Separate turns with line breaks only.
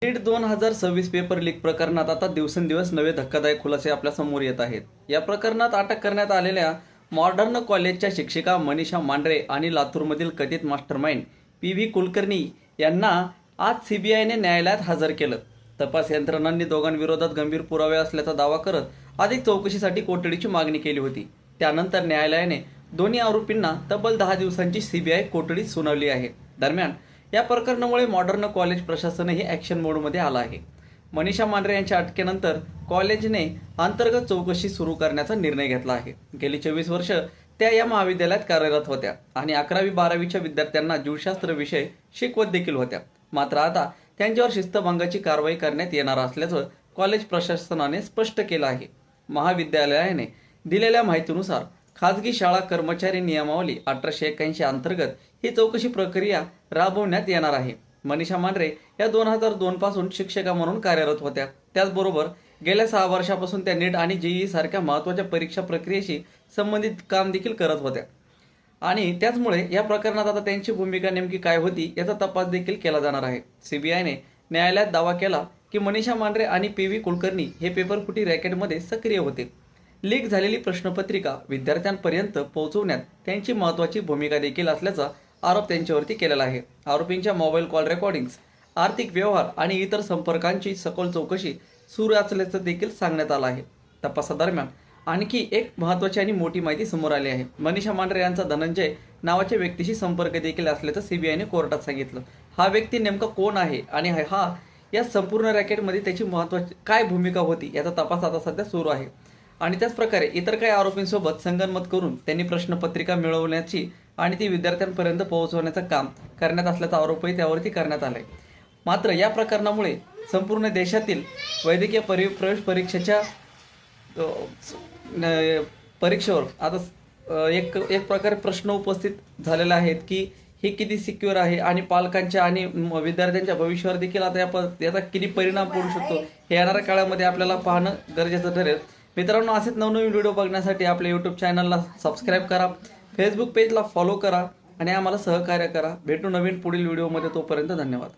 नीट 2026 paper leak प्रकरणात आता दिवसेंदिवस नवे धक्कादायक खुलासे आपल्या समोर येत आहेत. या प्रकरणात अटक करण्यात आलेल्या मॉडर्न कॉलेजच्या शिक्षिका मनीषा मांढरे आणि लातूरमधील कथित मास्टरमाइंड पी.व्ही. कुलकर्णी यांना आज सीबीआयने न्यायालयात हजर केलं. तपास यंत्रणांनी दोघांविरोधात गंभीर पुरावे असल्याचा दावा करत अधिक चौकशीसाठी कोठडीची मागणी केली होती. त्यानंतर न्यायालयाने दोन्ही आरोपींना तब्बल 10 दिवसांची सीबीआय कोठडी सुनावली आहे. दरम्यान या प्रकरणामुळे मॉडर्न कॉलेज प्रशासनही ॲक्शन मोडमध्ये आला आहे. मनीषा मांढरे यांच्या अटकेनंतर कॉलेजने अंतर्गत चौकशी सुरू करण्याचा निर्णय घेतला आहे. गेली 24 वर्ष त्या या महाविद्यालयात कार्यरत होत्या आणि 11वी-12वीच्या विद्यार्थ्यांना जीवशास्त्र विषय शिकवत देखील होत्या. मात्र आता त्यांच्यावर शिस्तभंगाची कारवाई करण्यात येणार असल्याचं कॉलेज प्रशासनाने स्पष्ट केलं आहे. महाविद्यालयाने दिलेल्या माहितीनुसार खाजगी शाळा कर्मचारी नियमावली 1881 अंतर्गत ही चौकशी प्रक्रिया राबवण्यात येणार आहे. मनीषा मांढरे या 2002 पासून शिक्षिका म्हणून कार्यरत होत्या. त्याचबरोबर गेल्या 6 वर्षापासून त्या नीट आणि जेईई सारख्या महत्त्वाच्या परीक्षा प्रक्रियेशी संबंधित काम देखील करत होत्या आणि त्याचमुळे या प्रकरणात आता त्यांची भूमिका नेमकी काय होती याचा तपास देखील केला जाणार आहे. सीबीआयने न्यायालयात दावा केला की मनीषा मांढरे आणि पी.व्ही. कुलकर्णी हे पेपरफुटी रॅकेटमध्ये सक्रिय होते. लीक झालेली प्रश्नपत्रिका विद्यार्थ्यांपर्यंत पोहोचवण्यात त्यांची महत्त्वाची भूमिका देखील असल्याचा आरोप त्यांच्यावरती केलेला आहे. आरोपींच्या मोबाईल कॉल रेकॉर्डिंग्स, आर्थिक व्यवहार आणि इतर संपर्कांची सखोल चौकशी सुरू असल्याचं देखील सांगण्यात आलं आहे. तपासादरम्यान आणखी एक महत्त्वाची आणि मोठी माहिती समोर आली आहे. मनीषा मांढरे यांचा धनंजय नावाच्या व्यक्तीशी संपर्क देखील असल्याचं सीबीआयने कोर्टात सांगितलं. हा व्यक्ती नेमका कोण आहे आणि हा या संपूर्ण रॅकेटमध्ये त्याची महत्त्वाची काय भूमिका होती याचा तपास आता सध्या सुरू आहे. आणि त्याचप्रकारे इतर काही आरोपींसोबत संगनमत करून त्यांनी प्रश्नपत्रिका मिळवण्याची आणि ती विद्यार्थ्यांपर्यंत पोहोचवण्याचं काम करण्यात असल्याचा आरोपही त्यावरती करण्यात आलाय. मात्र या प्रकरणामुळे संपूर्ण देशातील वैद्यकीय प्रवेश परीक्षेच्या परीक्षेवर आता एक प्रकारे प्रश्न उपस्थित झालेले आहेत की हे किती सिक्युअर आहे आणि पालकांच्या आणि विद्यार्थ्यांच्या भविष्यावर देखील आता याचा किती परिणाम पडू शकतो हे येणाऱ्या काळामध्ये आपल्याला पाहणं गरजेचं ठरेल. मित्रांनो, असेच नवनवीन व्हिडिओ बघण्यासाठी आपल्या यूट्यूब चॅनलला सबस्क्राईब करा, फेसबुक पेजला फॉलो करा आणि आम्हाला सहकार्य करा. भेटू नवीन पुढील व्हिडिओमध्ये. तोपर्यंत धन्यवाद.